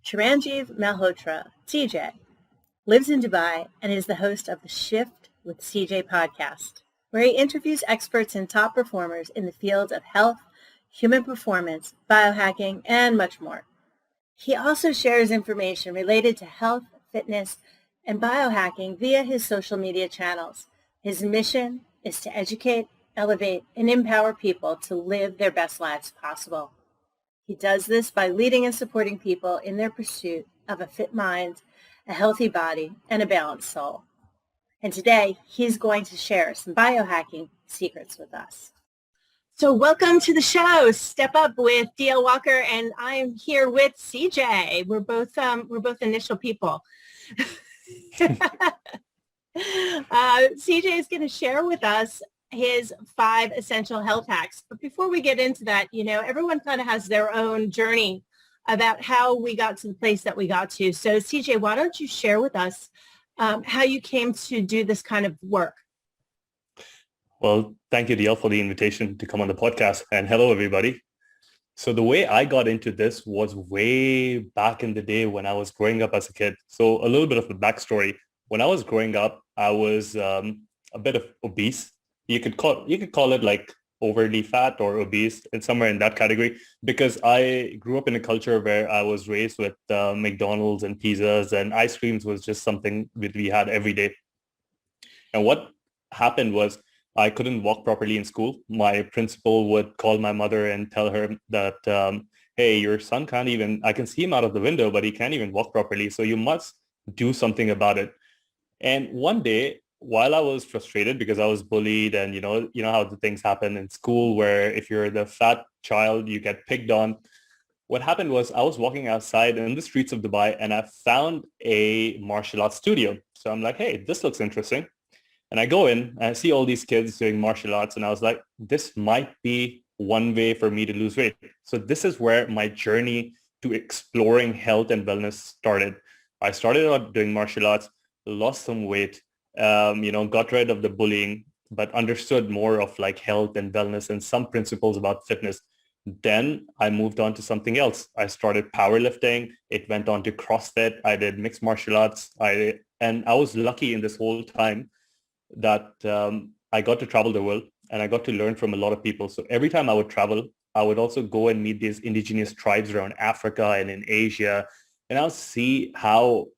Chiranjeev Malhotra, CJ, lives in Dubai and is the host of the Shift with CJ podcast, where he interviews experts and top performers in the fields of health, human performance, biohacking, and much more. He also shares information related to health, fitness, and biohacking via his social media channels. His mission is to educate, elevate, and empower people to live their best lives possible. He does this by leading and supporting people in their pursuit of a fit mind, a healthy body, and a balanced soul. And today, he's going to share some biohacking secrets with us. So welcome to the show, Step Up with DL Walker, and I'm here with CJ. We're both initial people. CJ is going to share with us his 5 essential health hacks. But before we get into that, everyone kind of has their own journey about how we got to the place that we got to. So CJ, why don't you share with us how you came to do this kind of work? Well, thank you, DL, for the invitation to come on the podcast. And hello, everybody. So the way I got into this was way back in the day when I was growing up as a kid. So a little bit of the backstory. When I was growing up, I was a bit of obese. You could call it like overly fat or obese, and somewhere in that category, because I grew up in a culture where I was raised with McDonald's and pizzas, and ice creams was just something that we had every day. And what happened was I couldn't walk properly in school. My principal would call my mother and tell her that, hey, your son can't even, I can see him out of the window, but he can't even walk properly. So you must do something about it. And one day, while I was frustrated because I was bullied, and you know how the things happen in school where if you're the fat child, you get picked on. What happened was I was walking outside in the streets of Dubai and I found a martial arts studio. So I'm like, hey, this looks interesting. And I go in and I see all these kids doing martial arts, and I was like, this might be one way for me to lose weight. So this is where my journey to exploring health and wellness started. I started out doing martial arts, lost some weight, got rid of the bullying, but understood more of like health and wellness and some principles about fitness. Then I moved on to something else. I started powerlifting. It went on to CrossFit. I did mixed martial arts. And I was lucky in this whole time that I got to travel the world and I got to learn from a lot of people. So every time I would travel, I would also go and meet these indigenous tribes around Africa and in Asia, and I'll see how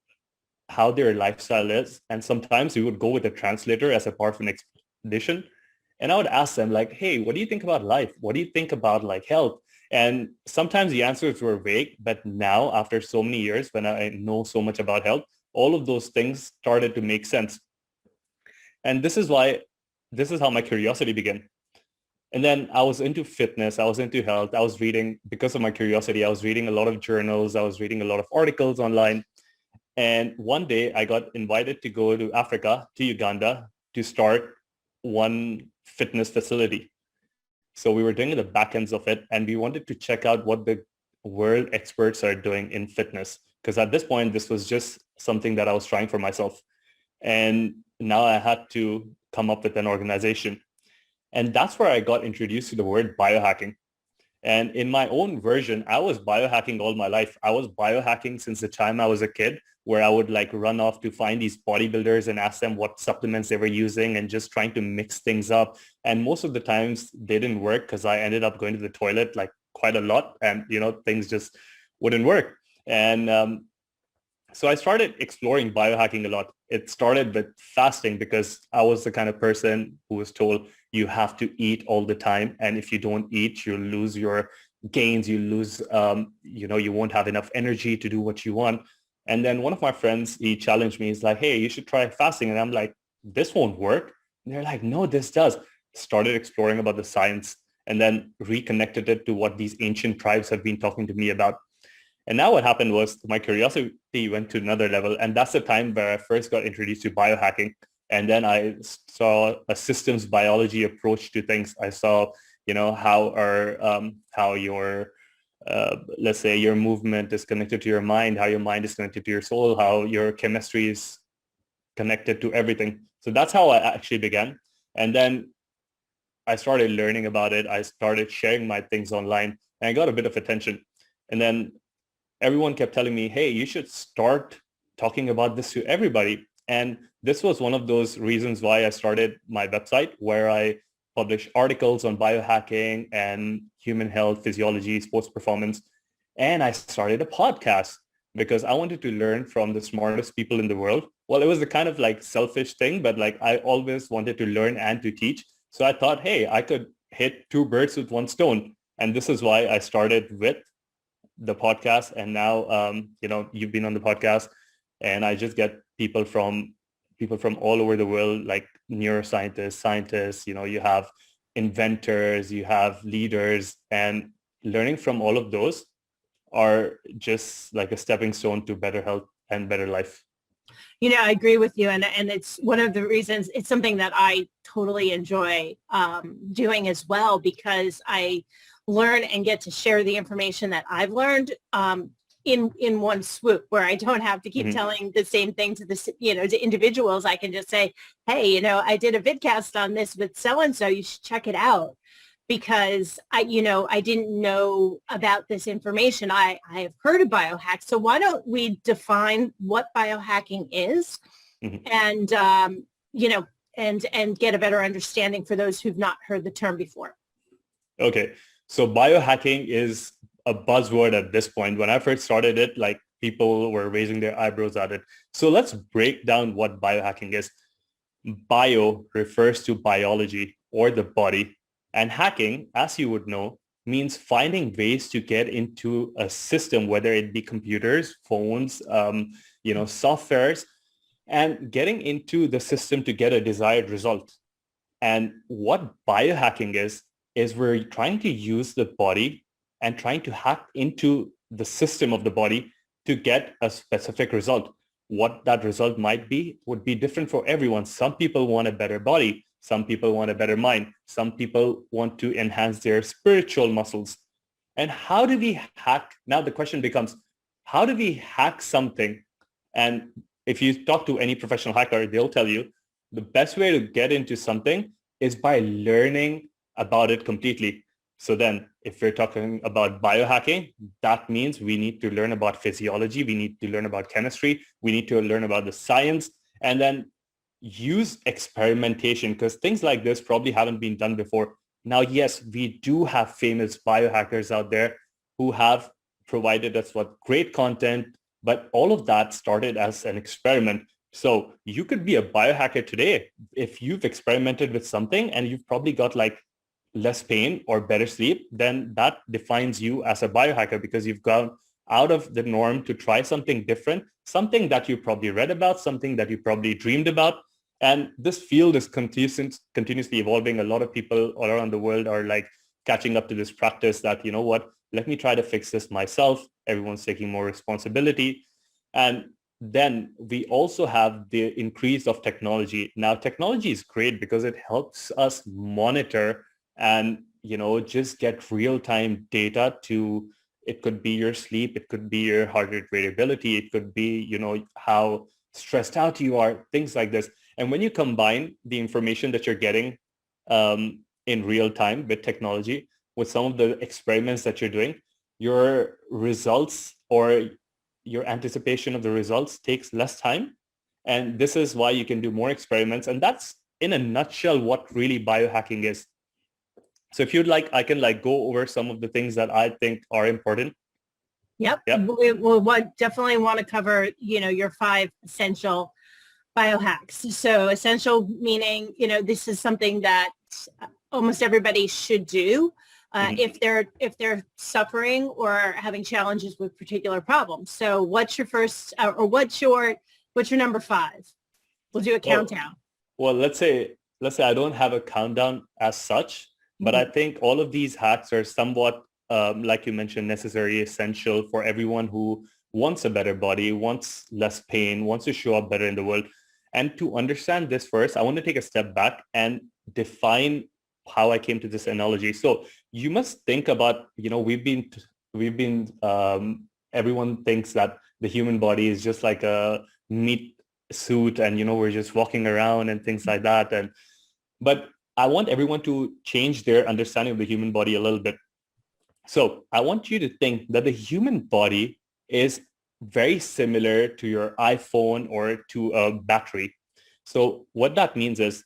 their lifestyle is. And sometimes we would go with a translator as a part of an expedition. And I would ask them like, hey, what do you think about life? What do you think about like health? And sometimes the answers were vague, but now after so many years, when I know so much about health, all of those things started to make sense. And this is how my curiosity began. And then I was into fitness. I was into health. I was reading, because of my curiosity, I was reading a lot of journals. I was reading a lot of articles online. And one day I got invited to go to Africa, to Uganda, to start one fitness facility. So we were doing the back ends of it, and we wanted to check out what the world experts are doing in fitness. Because at this point, this was just something that I was trying for myself. And now I had to come up with an organization. And that's where I got introduced to the word biohacking. And in my own version, I was biohacking all my life. I was biohacking since the time I was a kid, where I would like run off to find these bodybuilders and ask them what supplements they were using and just trying to mix things up. And most of the times they didn't work because I ended up going to the toilet like quite a lot, and things just wouldn't work. And so I started exploring biohacking a lot. It started with fasting because I was the kind of person who was told you have to eat all the time. And if you don't eat, you lose your gains. You lose, you won't have enough energy to do what you want. And then one of my friends, he challenged me. He's like, hey, you should try fasting. And I'm like, this won't work. And they're like, no, this does. Started exploring about the science and then reconnected it to what these ancient tribes have been talking to me about. And now what happened was my curiosity went to another level. And that's the time where I first got introduced to biohacking. And then I saw a systems biology approach to things. I saw, how your, let's say your movement is connected to your mind, how your mind is connected to your soul, how your chemistry is connected to everything. So that's how I actually began. And then I started learning about it. I started sharing my things online and I got a bit of attention. And then everyone kept telling me, hey, you should start talking about this to everybody. And this was one of those reasons why I started my website, where I publish articles on biohacking and human health, physiology, sports performance. And I started a podcast because I wanted to learn from the smartest people in the world. Well, it was a kind of like selfish thing, but like I always wanted to learn and to teach. So I thought, hey, I could hit two birds with one stone. And this is why I started with the podcast. And now, you've been on the podcast, and I just get people from all over the world, like neuroscientists, scientists, you have inventors, you have leaders, and learning from all of those are just like a stepping stone to better health and better life. I agree with you. And it's one of the reasons, it's something that I totally enjoy doing as well, because I learn and get to share the information that I've learned in one swoop, where I don't have to keep telling the same thing to to individuals. I can just say, hey, I did a vidcast on this with so-and-so, you should check it out, because I didn't know about this information. I have heard of biohack. So why don't we define what biohacking is and, and get a better understanding for those who've not heard the term before. Okay. So biohacking is a buzzword at this point. When I first started it, like people were raising their eyebrows at it. So let's break down what biohacking is. Bio refers to biology or the body. And hacking, as you would know, means finding ways to get into a system, whether it be computers, phones, softwares, and getting into the system to get a desired result. And what biohacking is we're trying to use the body and trying to hack into the system of the body to get a specific result. What that result might be would be different for everyone. Some people want a better body. Some people want a better mind. Some people want to enhance their spiritual muscles. And how do we hack? Now the question becomes, how do we hack something? And if you talk to any professional hacker, they'll tell you the best way to get into something is by learning about it completely. So then if we're talking about biohacking, that means we need to learn about physiology. We need to learn about chemistry. We need to learn about the science, and then use experimentation, because things like this probably haven't been done before. Now, yes, we do have famous biohackers out there who have provided us with great content, but all of that started as an experiment. So you could be a biohacker today if you've experimented with something and you've probably got like less pain or better sleep, then that defines you as a biohacker, because you've gone out of the norm to try something different, something that you probably read about, something that you probably dreamed about. And this field is continuously evolving. A lot of people all around the world are like catching up to this practice that, you know what, let me try to fix this myself. Everyone's taking more responsibility. And then we also have the increase of technology. Now, technology is great because it helps us monitor and, just get real-time data to, it could be your sleep, it could be your heart rate variability, it could be, how stressed out you are, things like this. And when you combine the information that you're getting in real time with technology, with some of the experiments that you're doing, your results or your anticipation of the results takes less time. And this is why you can do more experiments. And that's in a nutshell what really biohacking is. So if you'd like, I can like go over some of the things that I think are important. Yep. We'll definitely want to cover, your 5 essential biohacks. So essential meaning, this is something that almost everybody should do if they're suffering or having challenges with particular problems. So what's your first or what's your number 5? We'll do a countdown. Well, let's say I don't have a countdown as such, but I think all of these hacks are somewhat, like you mentioned, necessary, essential for everyone who wants a better body, wants less pain, wants to show up better in the world. And to understand this first, I want to take a step back and define how I came to this analogy. So you must think about, everyone thinks that the human body is just like a meat suit and, we're just walking around and things like that. But I want everyone to change their understanding of the human body a little bit. So I want you to think that the human body is very similar to your iPhone or to a battery. So what that means is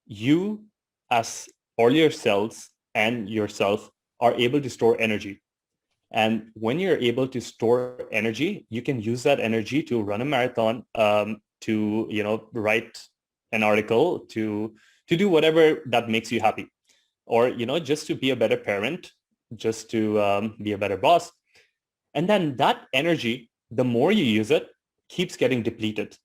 you as all your cells and yourself are able to store energy. And when you're able to store energy, you can use that energy to run a marathon, to, write an article, to do whatever that makes you happy, or, just to be a better parent, just to be a better boss. And then that energy, the more you use it, keeps getting depleted.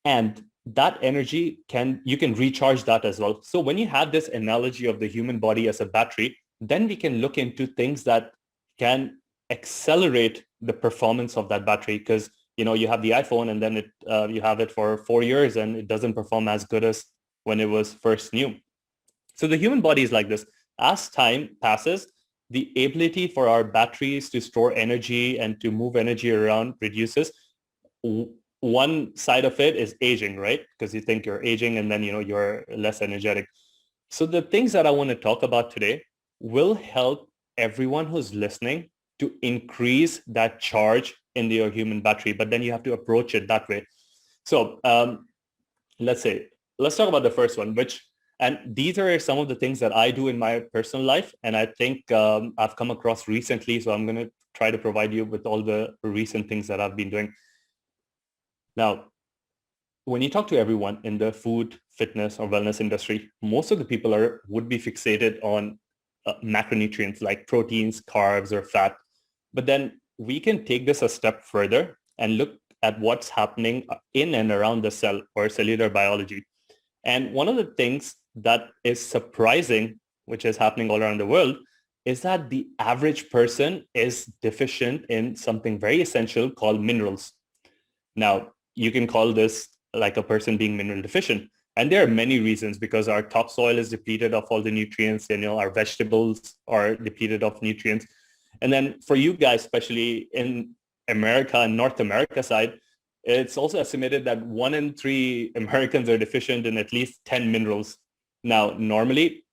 And that energy you can recharge that as well. So when you have this analogy of the human body as a battery, then we can look into things that can accelerate the performance of that battery, because you have the iPhone and then you have it for 4 years and it doesn't perform as good as when it was first new. So the human body is like this. As time passes, the ability for our batteries to store energy and to move energy around reduces. One side of it is aging, right? Because you think you're aging and then, you're less energetic. So the things that I want to talk about today will help everyone who's listening to increase that charge in your human battery, but then you have to approach it that way. So let's talk about the first one, and these are some of the things that I do in my personal life, and I think I've come across recently, so I'm going to try to provide you with all the recent things that I've been doing. Now, when you talk to everyone in the food, fitness, or wellness industry, most of the people would be fixated on macronutrients like proteins, carbs, or fat. But then we can take this a step further and look at what's happening in and around the cell or cellular biology. And one of the things that is surprising, which is happening all around the world, is that the average person is deficient in something very essential called minerals. Now, you can call this like a person being mineral deficient. And there are many reasons, because our topsoil is depleted of all the nutrients, and our vegetables are depleted of nutrients. And then for you guys, especially in America and North America side, it's also estimated that 1 in 3 Americans are deficient in at least 10 minerals. Now, normally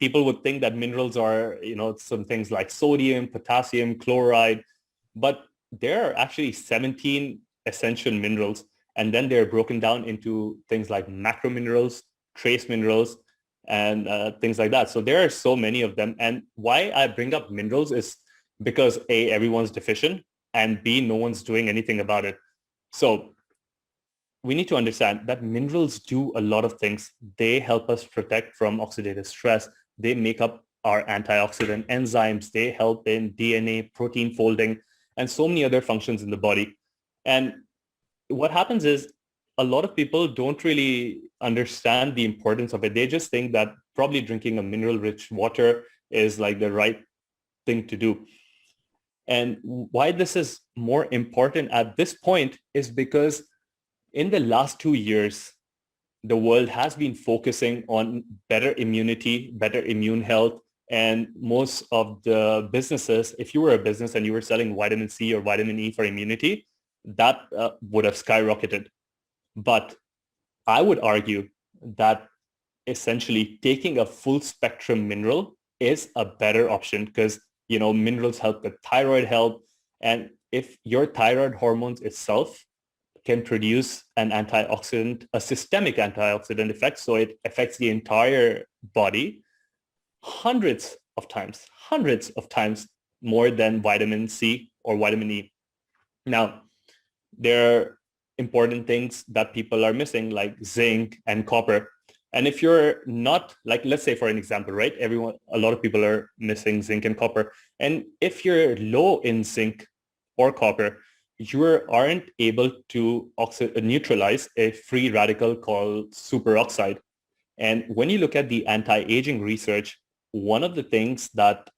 people would think that minerals are, some things like sodium, potassium, chloride, but there are actually 17 essential minerals. And then they're broken down into things like macrominerals, trace minerals, and things like that. So there are so many of them. And why I bring up minerals is because A, everyone's deficient, and B, no one's doing anything about it. So we need to understand that minerals do a lot of things. They help us protect from oxidative stress. They make up our antioxidant enzymes. They help in DNA, protein folding, and so many other functions in the body. And what happens is a lot of people don't really understand the importance of it. They just think that probably drinking a mineral-rich water is like the right thing to do. And why this is more important at this point is because in the last 2 years, the world has been focusing on better immunity, better immune health. And most of the businesses, if you were a business and you were selling vitamin C or vitamin E for immunity, that would have skyrocketed. But I would argue that essentially taking a full spectrum mineral is a better option, because, minerals help with thyroid health. And if your thyroid hormones itself can produce an antioxidant, a systemic antioxidant effect, so it affects the entire body hundreds of times more than vitamin C or vitamin E. Now, there are important things that people are missing, like zinc and copper. And if you're not, like, let's say for an example, right? A lot of people are missing zinc and copper. And if you're low in zinc or copper, you aren't able to neutralize a free radical called superoxide. And when you look at the anti-aging research, one of the things that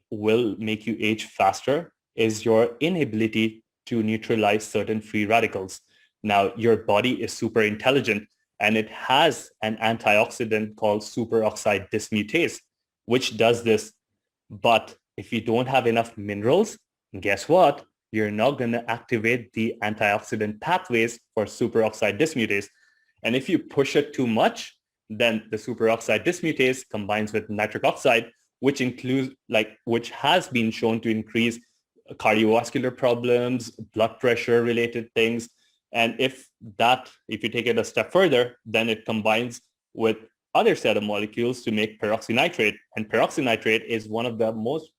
will make you age faster is your inability to neutralize certain free radicals. Now, your body is super intelligent, and it has an antioxidant called superoxide dismutase, which does this. But if you don't have enough minerals, guess what? You're not going to activate the antioxidant pathways for superoxide dismutase. And if you push it too much, then the superoxide dismutase combines with nitric oxide, which has been shown to increase cardiovascular problems, blood pressure related things. And if you take it a step further, then it combines with other set of molecules to make peroxynitrate. And peroxynitrate is one of the most,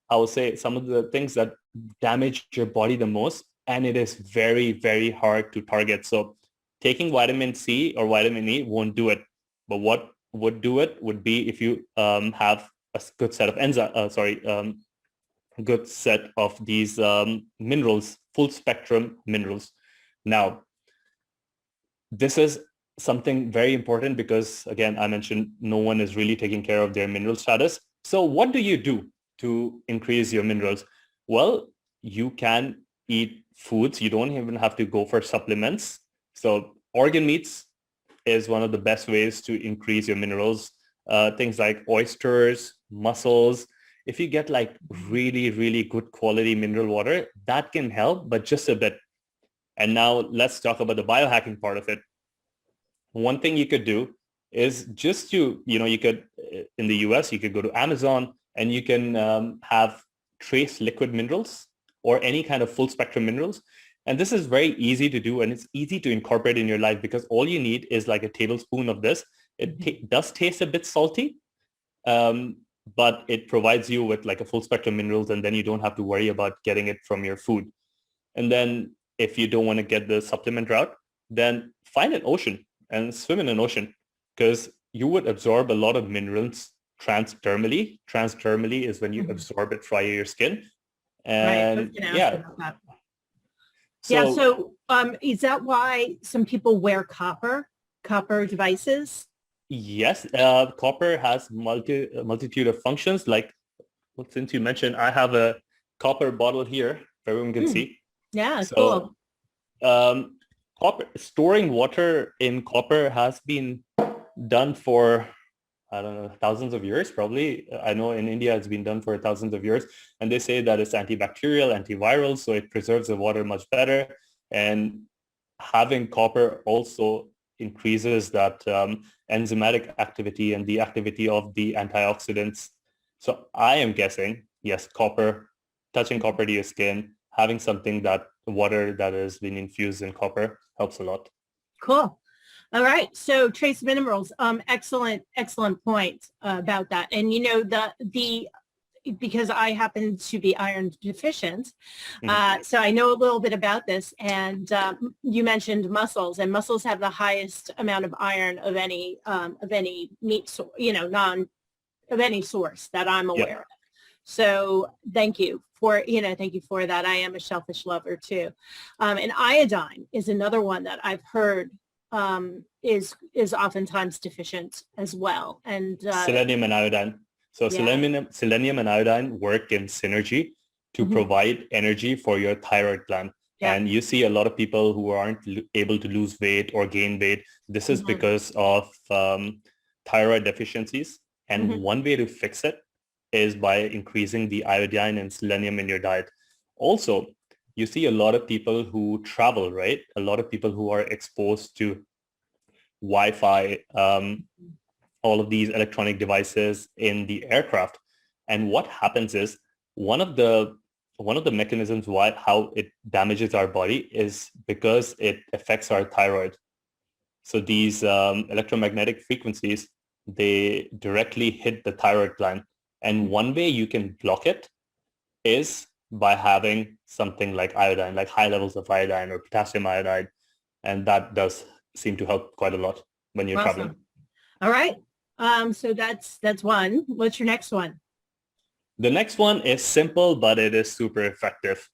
I would say, some of the things that damage your body the most. And it is very, very hard to target. So taking vitamin C or vitamin E won't do it. But what would do it would be if you have a good set of good set of these minerals, full spectrum minerals. Now, this is something very important because, again, I mentioned no one is really taking care of their mineral status. So what do you do to increase your minerals? Well, you can eat foods. You don't even have to go for supplements. So organ meats is one of the best ways to increase your minerals. Things like oysters, mussels. If you get like really, really good quality mineral water, that can help, but just a bit. And now let's talk about the biohacking part of it. One thing you could do is just to, you could, in the US, you could go to Amazon and you can have trace liquid minerals or any kind of full spectrum minerals. And this is very easy to do and it's easy to incorporate in your life because all you need is like a tablespoon of this. It does taste a bit salty, but it provides you with like a full spectrum minerals and then you don't have to worry about getting it from your food. And then if you don't want to get the supplement route, then find an ocean and swim in an ocean because you would absorb a lot of minerals transdermally. Transdermally is when you absorb it via your skin. And So is that why some people wear copper devices? Yes, copper has multitude of functions. Like, since you mentioned, I have a copper bottle here, if everyone can see. Yeah, so, cool. Storing water in copper has been done for, I don't know, thousands of years, probably. I know in India it's been done for thousands of years. And they say that it's antibacterial, antiviral, so it preserves the water much better. And having copper also increases that enzymatic activity and the activity of the antioxidants. So I am guessing, yes, copper, touching copper to your skin, having something that water that has been infused in copper helps a lot. Cool. All right. So trace minerals, excellent point about that. And because I happen to be iron deficient, so I know a little bit about this. And you mentioned mussels, and mussels have the highest amount of iron of any meat, of any source that I'm aware of. So thank you for that. I am a shellfish lover too. And iodine is another one that I've heard is oftentimes deficient as well. And selenium and iodine. So selenium and iodine work in synergy to provide energy for your thyroid gland. Yeah. And you see a lot of people who aren't able to lose weight or gain weight. This is because of thyroid deficiencies. And one way to fix it is by increasing the iodine and selenium in your diet. Also, you see a lot of people who travel, right? A lot of people who are exposed to Wi-Fi, all of these electronic devices in the aircraft. And what happens is one of the mechanisms how it damages our body is because it affects our thyroid. So these electromagnetic frequencies, they directly hit the thyroid gland. And one way you can block it is by having something like iodine, like high levels of iodine or potassium iodide. And that does seem to help quite a lot when you're traveling. All right. So that's one. What's your next one? The next one is simple, but it is super effective.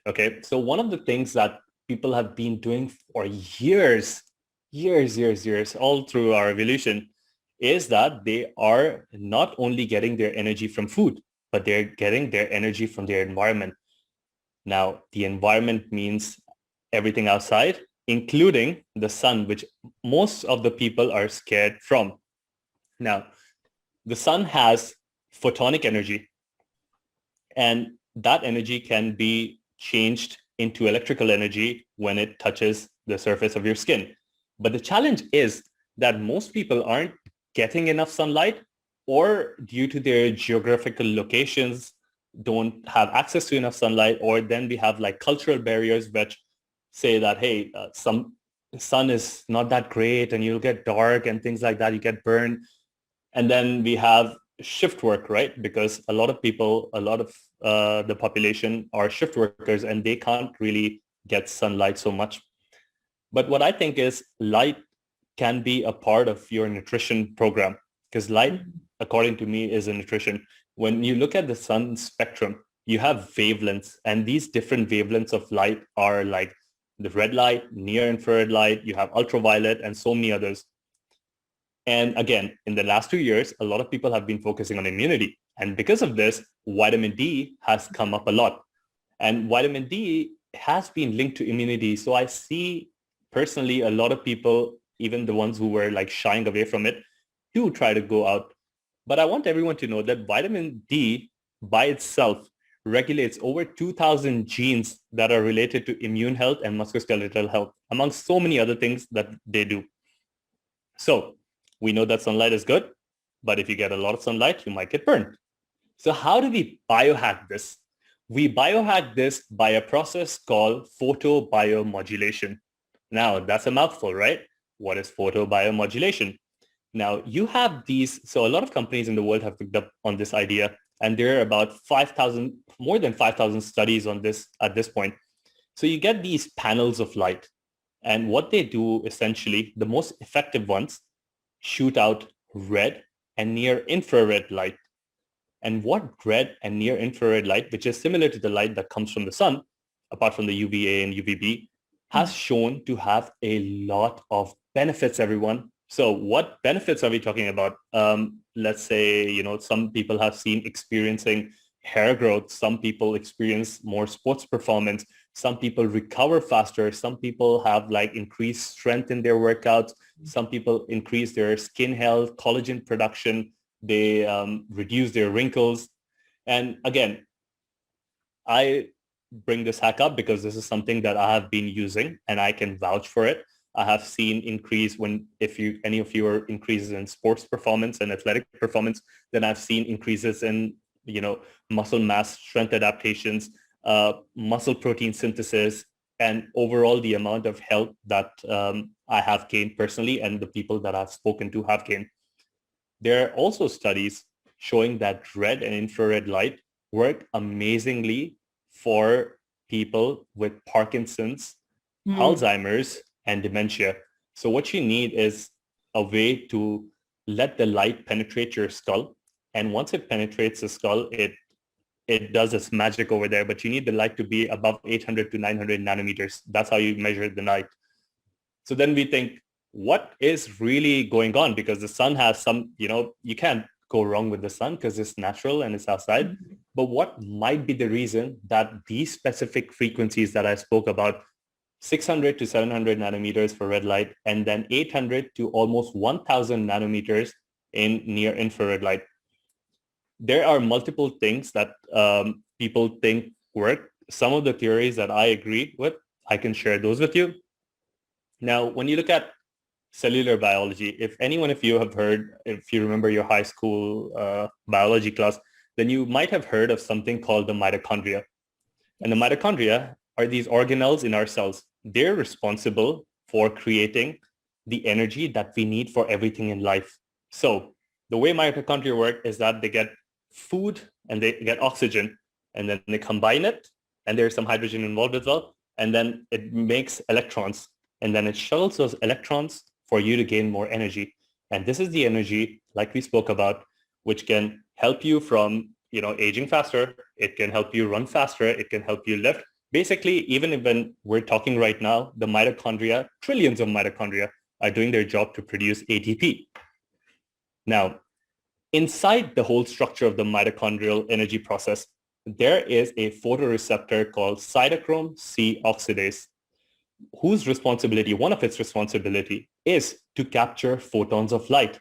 Okay. So one of the things that people have been doing for years, all through our evolution is that they are not only getting their energy from food, but they're getting their energy from their environment. Now, the environment means everything outside, including the sun, which most of the people are scared from. Now, the sun has photonic energy, and that energy can be changed into electrical energy when it touches the surface of your skin. But the challenge is that most people aren't getting enough sunlight, or due to their geographical locations, don't have access to enough sunlight, or then we have like cultural barriers which say that, hey, some sun is not that great and you'll get dark and things like that, you get burned. And then we have shift work, right? Because a lot of people, a lot of the population are shift workers and they can't really get sunlight so much. But what I think is light can be a part of your nutrition program, because light, according to me, is a nutrition. When you look at the sun spectrum, you have wavelengths, and these different wavelengths of light are like the red light, near infrared light, you have ultraviolet, and so many others. And again, in the last 2 years, a lot of people have been focusing on immunity. And because of this, vitamin D has come up a lot. And vitamin D has been linked to immunity. So I see personally a lot of people, even the ones who were like shying away from it, do try to go out. But I want everyone to know that vitamin D by itself regulates over 2,000 genes that are related to immune health and musculoskeletal health, amongst so many other things that they do. So we know that sunlight is good, but if you get a lot of sunlight, you might get burned. So how do we biohack this? We biohack this by a process called photobiomodulation. Now, that's a mouthful, right? What is photobiomodulation? Now, you have these, so a lot of companies in the world have picked up on this idea, and there are about 5,000, more than 5,000 studies on this at this point. So you get these panels of light, and what they do essentially, the most effective ones, shoot out red and near infrared light. And what red and near infrared light, which is similar to the light that comes from the sun, apart from the UVA and UVB, has shown to have a lot of benefits, everyone. So what benefits are we talking about? Let's say, some people have seen experiencing hair growth. Some people experience more sports performance. Some people recover faster. Some people have like increased strength in their workouts. Some people increase their skin health, collagen production. They reduce their wrinkles. And again, I bring this hack up because this is something that I have been using and I can vouch for it. I have seen increase if any of you are increases in sports performance and athletic performance, then I've seen increases in, muscle mass strength adaptations, muscle protein synthesis, and overall the amount of health that I have gained personally and the people that I've spoken to have gained. There are also studies showing that red and infrared light work amazingly for people with Parkinson's, Alzheimer's, and dementia. So what you need is a way to let the light penetrate your skull. And once it penetrates the skull, it does its magic over there, but you need the light to be above 800 to 900 nanometers. That's how you measure the light. So then we think, what is really going on? Because the sun has some, you can't go wrong with the sun because it's natural and it's outside. But what might be the reason that these specific frequencies that I spoke about, 600 to 700 nanometers for red light, and then 800 to almost 1,000 nanometers in near infrared light. There are multiple things that people think work. Some of the theories that I agree with, I can share those with you. Now, when you look at cellular biology, if anyone of you have heard, if you remember your high school biology class, then you might have heard of something called the mitochondria. And the mitochondria are these organelles in our cells. They're responsible for creating the energy that we need for everything in life. So the way mitochondria work is that they get food and they get oxygen, and then they combine it, and there's some hydrogen involved as well, and then it makes electrons, and then it shuttles those electrons for you to gain more energy. And this is the energy, like we spoke about, which can help you from, aging faster. It can help you run faster. It can help you lift. Basically, even when we're talking right now, the mitochondria, trillions of mitochondria, are doing their job to produce ATP. Now, inside the whole structure of the mitochondrial energy process, there is a photoreceptor called cytochrome C oxidase, whose responsibility, one of its responsibility, is to capture photons of light.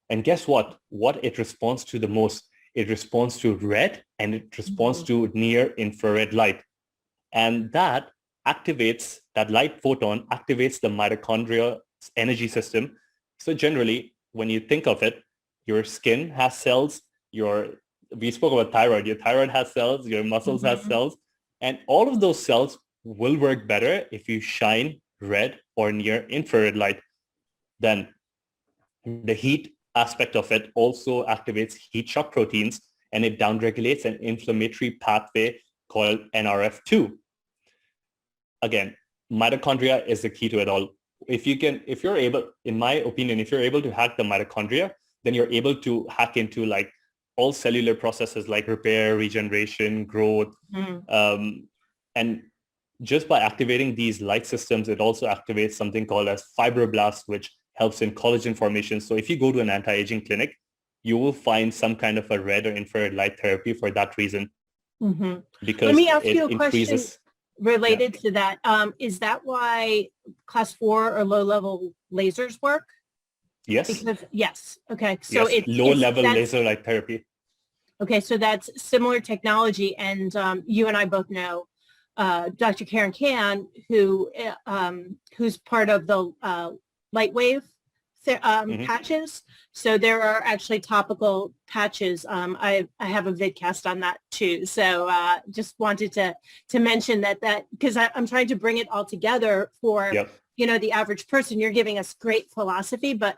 And guess what? What it responds to the most? It responds to red and it responds to near infrared light. And that light photon activates the mitochondria energy system. So generally, when you think of it, your skin has cells, your we spoke about thyroid. Your thyroid has cells, your muscles has Mm-hmm. cells, and all of those cells will work better if you shine red or near infrared light. Then the heat aspect of it also activates heat shock proteins, and it downregulates an inflammatory pathway called NRF2. Again, mitochondria is the key to it all. If you're able, in my opinion, if you're able to hack the mitochondria, then you're able to hack into like all cellular processes like repair, regeneration, growth. And just by activating these light systems, it also activates something called as fibroblasts, which helps in collagen formation. So if you go to an anti-aging clinic, you will find some kind of a red or infrared light therapy for that reason, Let because me ask you it a question increases. related to that. Is that why class 4 or low level lasers work? Yes. Because yes. Okay. So Yes. Low level laser light therapy. Okay. So that's similar technology. And you and I both know Dr. Karen Can, who's part of the light wave patches. So there are actually topical patches. I have a vidcast on that too. So just wanted to mention that because I'm trying to bring it all together for the average person. You're giving us great philosophy, but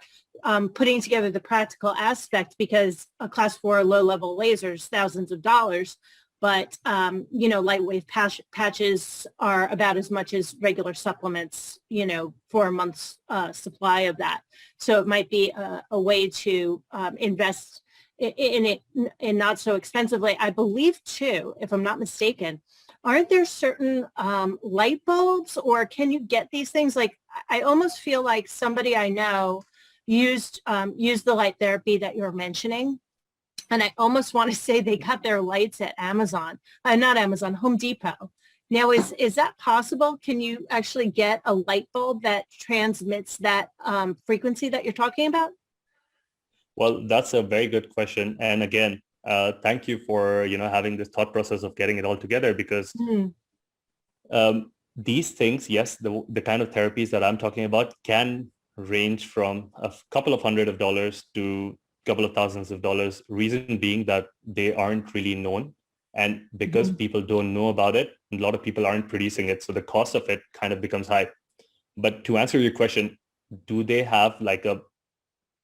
putting together the practical aspect, because a class 4 low level lasers, thousands of dollars. But, light wave patches are about as much as regular supplements, for a month's supply of that. So it might be a way to invest in it and not so expensively. I believe, too, if I'm not mistaken, aren't there certain light bulbs, or can you get these things? Like, I almost feel like somebody I know used the light therapy that you're mentioning. And I almost want to say they got their lights at Amazon, not Amazon, Home Depot. Now, is that possible? Can you actually get a light bulb that transmits that frequency that you're talking about? Well, that's a very good question. And again, thank you for, having this thought process of getting it all together, because these things, yes, the kind of therapies that I'm talking about can range from a couple of $100s to couple of thousands of dollars. Reason being that they aren't really known. And because people don't know about it, a lot of people aren't producing it. So the cost of it kind of becomes high. But to answer your question, do they have like a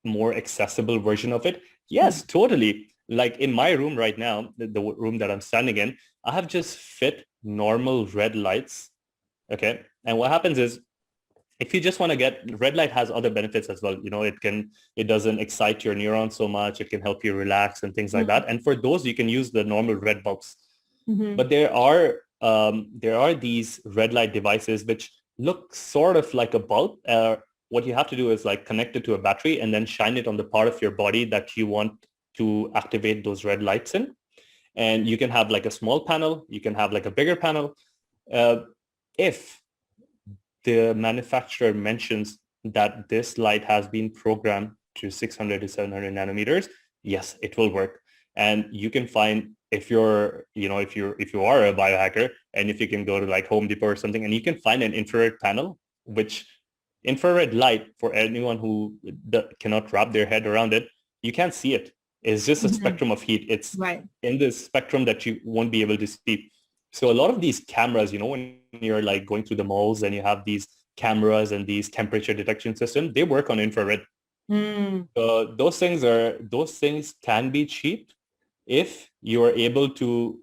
more accessible version of it? Yes, totally. Like in my room right now, the room that I'm standing in, I have just fit normal red lights. Okay. And what happens is, if you just want to get, red light has other benefits as well. It doesn't excite your neurons so much. It can help you relax and things like that. And for those, you can use the normal red bulbs. But there are these red light devices which look sort of like a bulb. What you have to do is like connect it to a battery and then shine it on the part of your body that you want to activate those red lights in. And you can have like a small panel. You can have like a bigger panel. If the manufacturer mentions that this light has been programmed to 600 to 700 nanometers, yes, it will work. And you can find, if you are a biohacker, and if you can go to like Home Depot or something, and you can find an infrared panel, which infrared light, for anyone who cannot wrap their head around it, you can't see it. It's just a spectrum of heat. It's in this spectrum that you won't be able to see. So a lot of things cameras, when you're like going through the malls and you have these cameras and these temperature detection systems, they work on infrared. Those things can be cheap if you are able to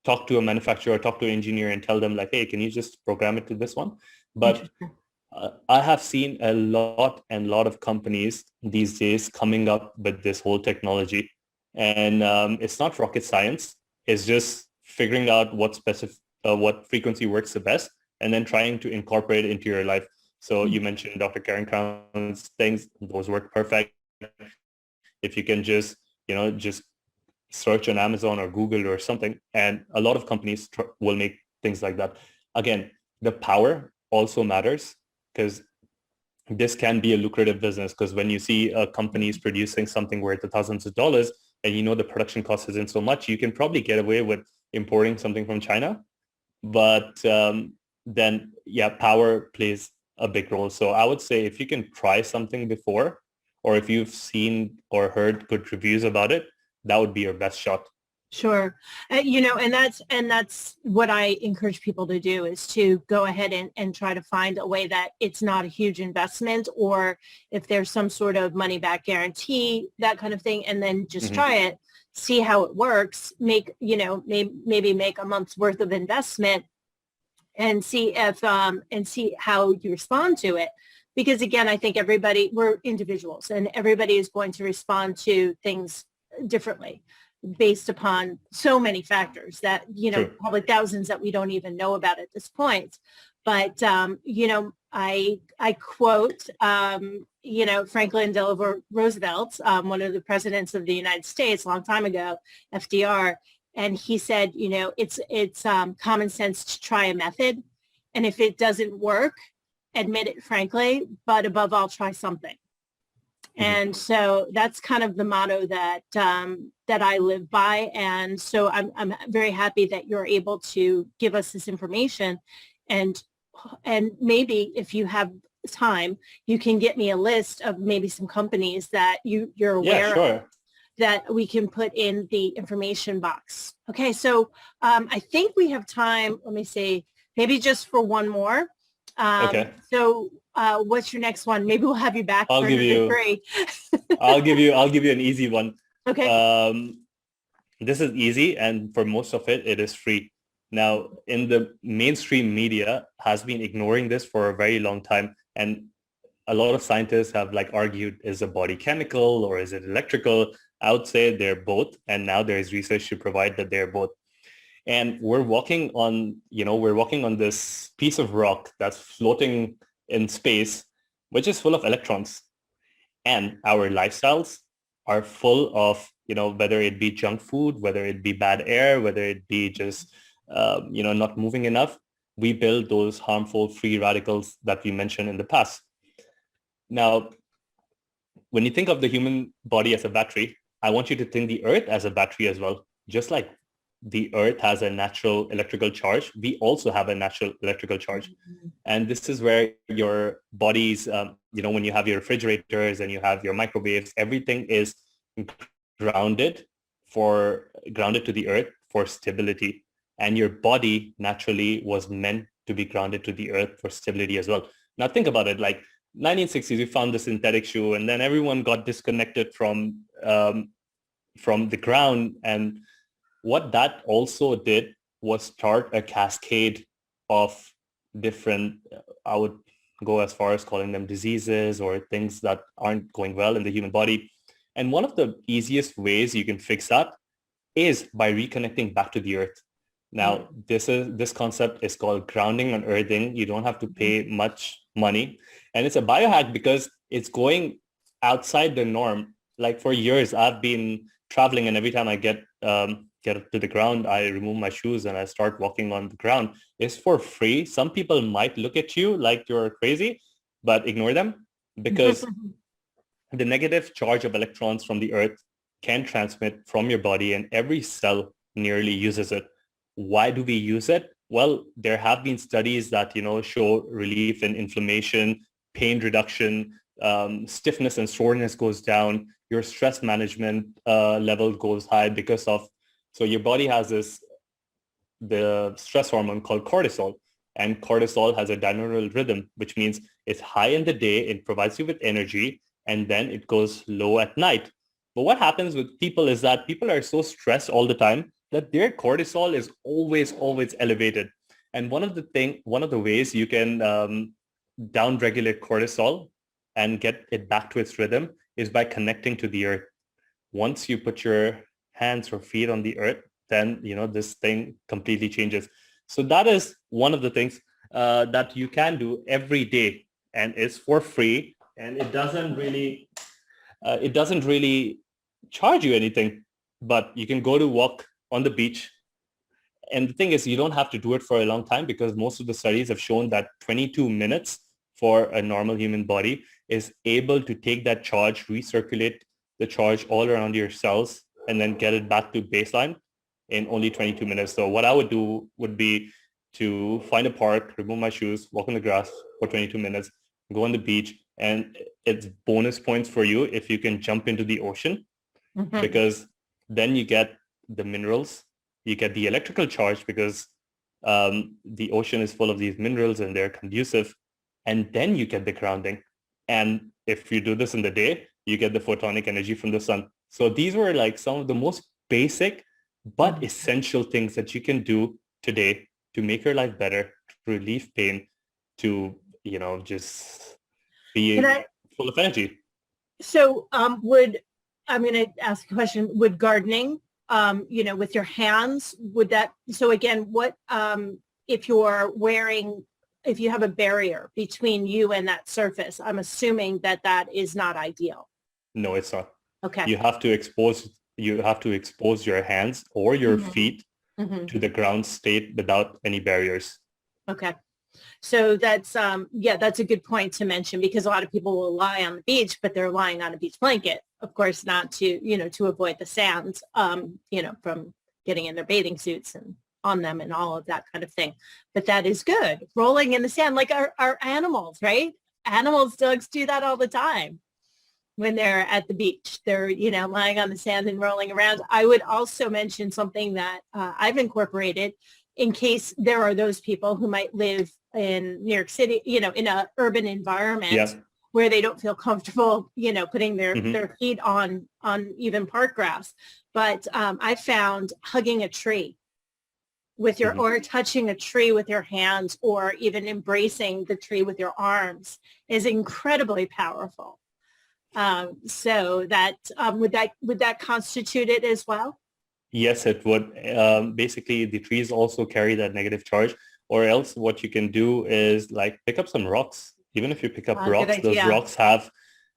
talk to a manufacturer or talk to an engineer and tell them like, hey, can you just program it to this one? But I have seen a lot of companies these days coming up with this whole technology. And it's not rocket science. It's just figuring out what frequency works the best, and then trying to incorporate it into your life. So you mentioned Dr. Karen Crown's things; those work perfect. If you can just search on Amazon or Google or something, and a lot of companies will make things like that. Again, the power also matters, because this can be a lucrative business, because when you see a company is producing something worth thousands of dollars, and the production cost isn't so much, you can probably get away with importing something from China. But then, power plays a big role. So I would say if you can try something before, or if you've seen or heard good reviews about it, that would be your best shot. Sure. And that's what I encourage people to do, is to go ahead and try to find a way that it's not a huge investment, or if there's some sort of money back guarantee, that kind of thing, and then just try it, see how it works, maybe make a month's worth of investment and see how you respond to it. Because again, I think we're individuals, and everybody is going to respond to things differently based upon so many factors that, probably thousands that we don't even know about at this point. But, I quote, Franklin Delano Roosevelt, one of the presidents of the United States a long time ago, FDR, and he said, it's common sense to try a method. And if it doesn't work, admit it frankly, but above all, try something. And so that's kind of the motto that I live by. And so I'm very happy that you're able to give us this information. And maybe if you have time, you can get me a list of maybe some companies that you're aware of that we can put in the information box. Okay, so I think we have time. Let me see, maybe just for one more. Okay. So what's your next one? Maybe we'll have you back for another three. I'll give you an easy one. Okay. This is easy, and for most of it is free. Now, in the mainstream media has been ignoring this for a very long time, and a lot of scientists have argued, is the body chemical or is it electrical? I would say they're both, and now there is research to provide that they're both. And we're walking on this piece of rock that's floating in space, which is full of electrons. And our lifestyles are full of, whether it be junk food, whether it be bad air, whether it be just, not moving enough, we build those harmful free radicals that we mentioned in the past. Now, when you think of the human body as a battery, I want you to think the earth as a battery as well. Just like the earth has a natural electrical charge, we also have a natural electrical charge. And this is where your body's, when you have your refrigerators and you have your microwaves, everything is grounded to the earth for stability. And your body naturally was meant to be grounded to the earth for stability as well. Now think about it, 1960s, we found the synthetic shoe, and then everyone got disconnected from the ground. And what that also did was start a cascade of different, I would go as far as calling them diseases or things that aren't going well in the human body. And one of the easiest ways you can fix that is by reconnecting back to the earth. Now, this concept is called grounding and earthing. You don't have to pay much money. And it's a biohack because it's going outside the norm. For years, I've been traveling, and every time I get to the ground, I remove my shoes and I start walking on the ground. It's for free. Some people might look at you like you're crazy, but ignore them, because the negative charge of electrons from the earth can transmit from your body, and every cell nearly uses it. Why do we use it? Well, there have been studies that, show relief in inflammation, pain reduction, stiffness and soreness goes down, your stress management level goes high because of, so your body has the stress hormone called cortisol, and cortisol has a diurnal rhythm, which means it's high in the day, it provides you with energy, and then it goes low at night. But what happens with people is that people are so stressed all the time that their cortisol is always elevated. And one of the ways you can down-regulate cortisol and get it back to its rhythm is by connecting to the earth. Once you put your hands or feet on the earth, then, this thing completely changes. So that is one of the things that you can do every day, and it's for free, and it doesn't really charge you anything, but you can go to walk on the beach. And the thing is, you don't have to do it for a long time, because most of the studies have shown that 22 minutes for a normal human body is able to take that charge, recirculate the charge all around your cells, and then get it back to baseline in only 22 minutes. So what I would do would be to find a park, remove my shoes, walk on the grass for 22 minutes, go on the beach, and it's bonus points for you if you can jump into the ocean, because Then you get the minerals, you get the electrical charge because the ocean is full of these minerals and they're conducive. And then you get the grounding. And if you do this in the day, you get the photonic energy from the sun. So these were like some of the most basic but essential things that you can do today to make your life better, to relieve pain, to, just be full of energy. So I'm going to ask a question, would gardening, with your hands, would that, so again, what, if if you have a barrier between you and that surface, I'm assuming that is not ideal. No, it's not. Okay. You have to expose your hands or your feet to the ground state without any barriers. Okay. So that's, that's a good point to mention, because a lot of people will lie on the beach, but they're lying on a beach blanket, of course, not to, to avoid the sands, from getting in their bathing suits and on them and all of that kind of thing. But that is good. Rolling in the sand, like our animals, right? Animals, dogs do that all the time when they're at the beach. They're, lying on the sand and rolling around. I would also mention something that I've incorporated in case there are those people who might live in New York City, in an urban environment where they don't feel comfortable, putting their feet on even park grass. But I found hugging a tree with your, or touching a tree with your hands, or even embracing the tree with your arms is incredibly powerful. So that, would that constitute it as well? Yes, it would. Basically, the trees also carry that negative charge, or else what you can do is like pick up some rocks. Even if you pick up rocks, those rocks have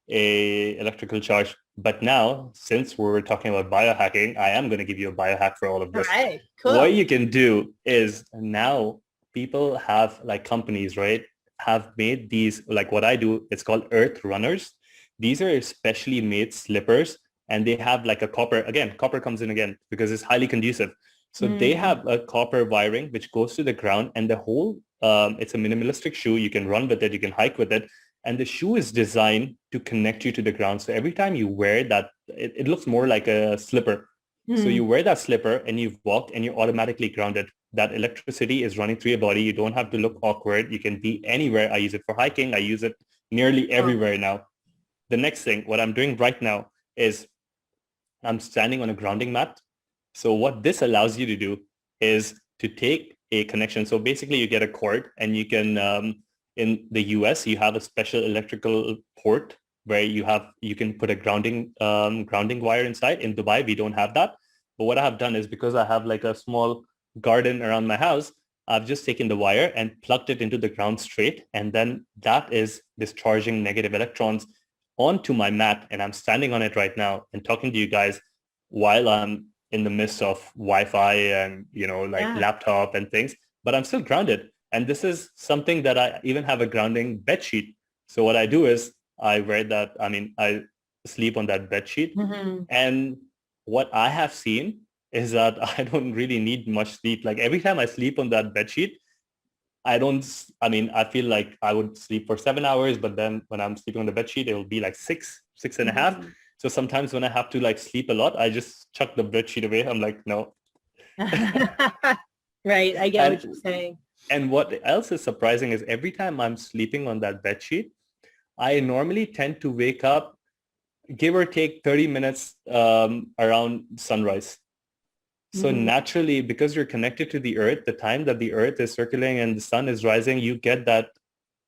a electrical charge. But now, since we're talking about biohacking, I am going to give you a biohack for all of this. All right, cool. What you can do is now people have, like, companies, right, have made these, like what I do, it's called earth runners. These are specially made slippers, and they have like a copper comes in again because it's highly conducive. So they have a copper wiring which goes to the ground, and the whole, it's a minimalistic shoe. You can run with it, you can hike with it. And the shoe is designed to connect you to the ground. So every time you wear that, it looks more like a slipper. So you wear that slipper and you walk and you're automatically grounded. That electricity is running through your body. You don't have to look awkward. You can be anywhere. I use it for hiking. I use it nearly everywhere now. The next thing, what I'm doing right now is I'm standing on a grounding mat. So what this allows you to do is to take a connection. So basically you get a cord, and you can, in the US, you have a special electrical port where you can put a grounding wire inside. In Dubai, we don't have that. But what I have done is, because I have like a small garden around my house, I've just taken the wire and plugged it into the ground straight. And then that is discharging negative electrons onto my mat. And I'm standing on it right now and talking to you guys while I'm in the midst of Wi-Fi and, laptop and things, but I'm still grounded. And this is something that I even have a grounding bed sheet. So what I do is I sleep on that bed sheet. And what I have seen is that I don't really need much sleep. Like every time I sleep on that bed sheet, I feel like I would sleep for 7 hours, but then when I'm sleeping on the bed sheet, it will be like six and a half. So sometimes when I have to like sleep a lot, I just chuck the bed sheet away. I'm like, no. Right. I get what you're saying. And what else is surprising is every time I'm sleeping on that bed sheet, I normally tend to wake up, give or take 30 minutes around sunrise. So naturally, because you're connected to the earth, the time that the earth is circulating and the sun is rising, you get that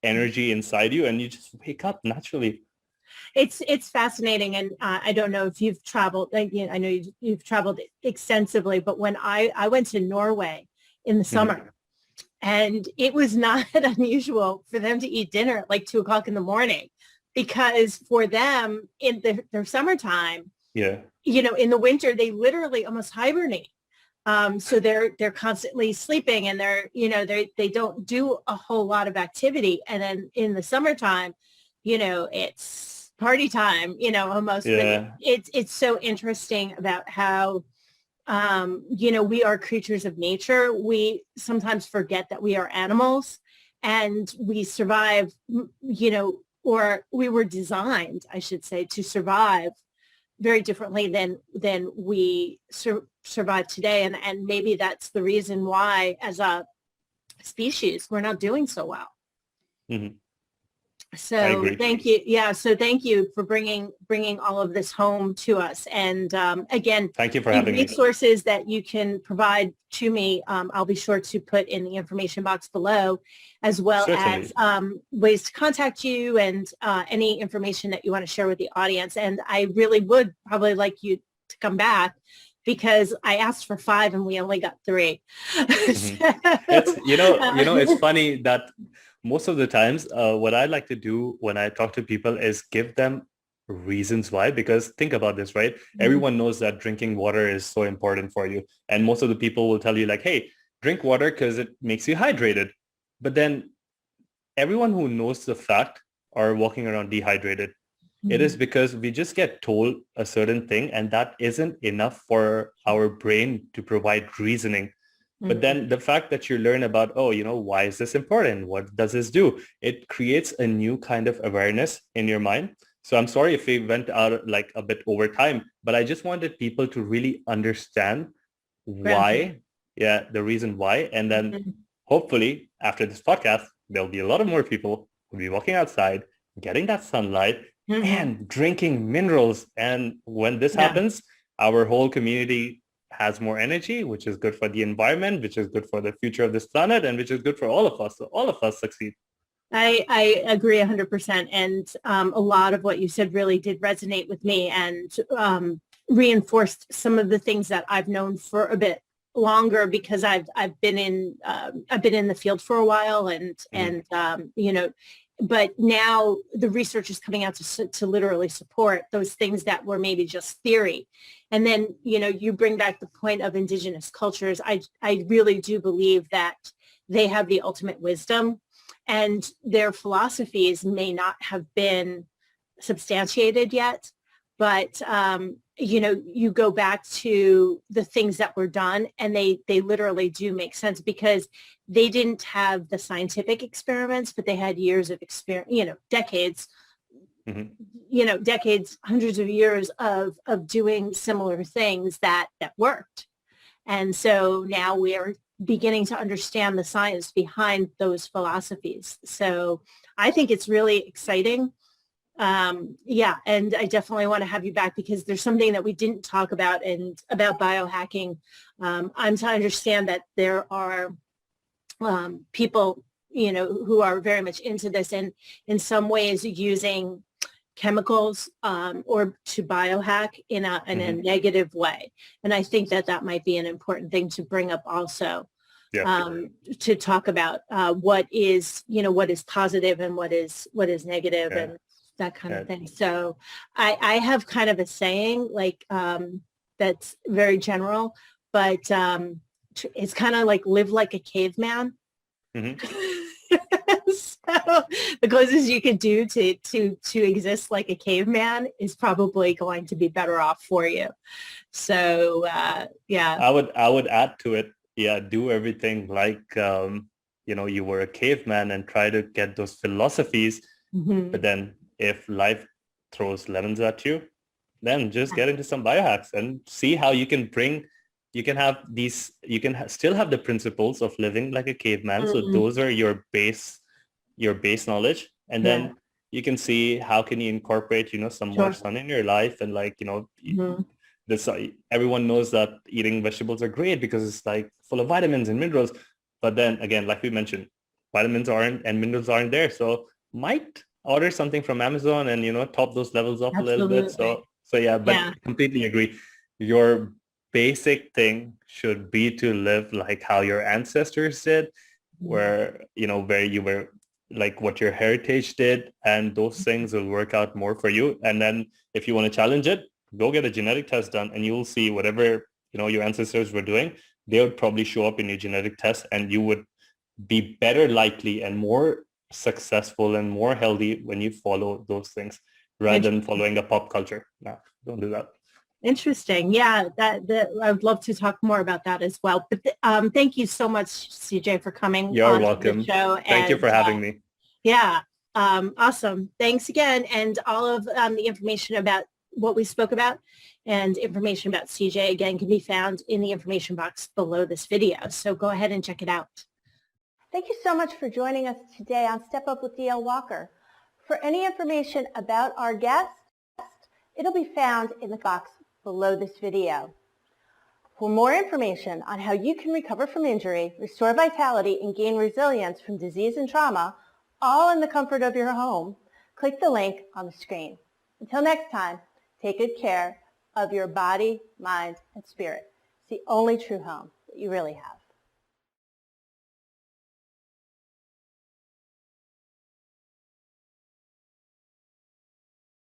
energy inside you and you just wake up naturally. It's fascinating. And I don't know if you've traveled, I know you've traveled extensively, but when I went to Norway in the summer, and it was not unusual for them to eat dinner at like 2:00 in the morning, because for them in their summertime, in the winter, they literally almost hibernate. So they're constantly sleeping, and they don't do a whole lot of activity. And then in the summertime, it's party time, almost. Yeah. It's so interesting about how, we are creatures of nature. We sometimes forget that we are animals, and we survive, or we were designed, I should say, to survive very differently than we survive today. And maybe that's the reason why, as a species, we're not doing so well. Mm-hmm. I So agree. thank you. Yeah. So thank you for bringing all of this home to us. And again, Thank you for any having me. resources that you can provide to me, I'll be sure to put in the information box below, as well Certainly. as ways to contact you and any information that you want to share with the audience. And I really would probably like you to come back, because I asked for 5 and we only got 3. Mm-hmm. So, It's funny that most of the times what I like to do when I talk to people is give them reasons why, because think about this, right? Everyone knows that drinking water is so important for you. And most of the people will tell you like, hey, drink water because it makes you hydrated. But then everyone who knows the fact are walking around dehydrated. It is because we just get told a certain thing and that isn't enough for our brain to provide reasoning. But then the fact that you learn about, oh, why is this important? What does this do? It creates a new kind of awareness in your mind. So I'm sorry if we went out like a bit over time, but I just wanted people to really understand why, the reason why. And then hopefully after this podcast, there'll be a lot of more people who'll be walking outside, getting that sunlight and drinking minerals. And when this happens, our whole community has more energy, which is good for the environment, which is good for the future of this planet, and which is good for all of us. So all of us succeed. I agree 100%. And a lot of what you said really did resonate with me, and reinforced some of the things that I've known for a bit longer, because I've been in the field for a while, and but now the research is coming out to literally support those things that were maybe just theory. And then, you bring back the point of indigenous cultures. I really do believe that they have the ultimate wisdom, and their philosophies may not have been substantiated yet, but you go back to the things that were done, and they literally do make sense, because they didn't have the scientific experiments, but they had years of experience, decades, decades, hundreds of years of doing similar things that worked. And so now we are beginning to understand the science behind those philosophies. So I think it's really exciting. And I definitely want to have you back, because there's something that we didn't talk about, and about biohacking. I'm to understand that there are people, who are very much into this, and in some ways using chemicals or to biohack in a negative way. And I think that might be an important thing to bring up also. To talk about what is positive and what is negative, and that kind of thing. So I have kind of a saying like that's very general, but it's kind of like live like a caveman. So the closest you could do to exist like a caveman is probably going to be better off for you. So I would add to it. Yeah, do everything like you were a caveman, and try to get those philosophies. But then if life throws lemons at you, then just get into some biohacks and see how you can still have the principles of living like a caveman. So those are your base knowledge. And then you can see how can you incorporate, some more sun in your life. And this, everyone knows that eating vegetables are great because it's like full of vitamins and minerals. But then again, like we mentioned, vitamins aren't and minerals aren't there. So might order something from Amazon and, top those levels up a little bit. So completely agree. Your basic thing should be to live like how your ancestors did, where you were like what your heritage did, and those things will work out more for you. And then if you want to challenge it, go get a genetic test done, and you'll see whatever, your ancestors were doing, they would probably show up in your genetic test, and you would be better likely and more successful and more healthy when you follow those things rather than following a pop culture. No, don't do that. Interesting. Yeah, that I would love to talk more about that as well. But thank you so much, CJ, for coming. You're welcome. The show. Thank you for having me. Yeah. Awesome. Thanks again. And all of the information about what we spoke about, and information about CJ, again, can be found in the information box below this video. So go ahead and check it out. Thank you so much for joining us today on Step Up with DL Walker. For any information about our guest, it'll be found in the box below this video. For more information on how you can recover from injury, restore vitality, and gain resilience from disease and trauma, all in the comfort of your home, click the link on the screen. Until next time, take good care of your body, mind, and spirit. It's the only true home that you really have.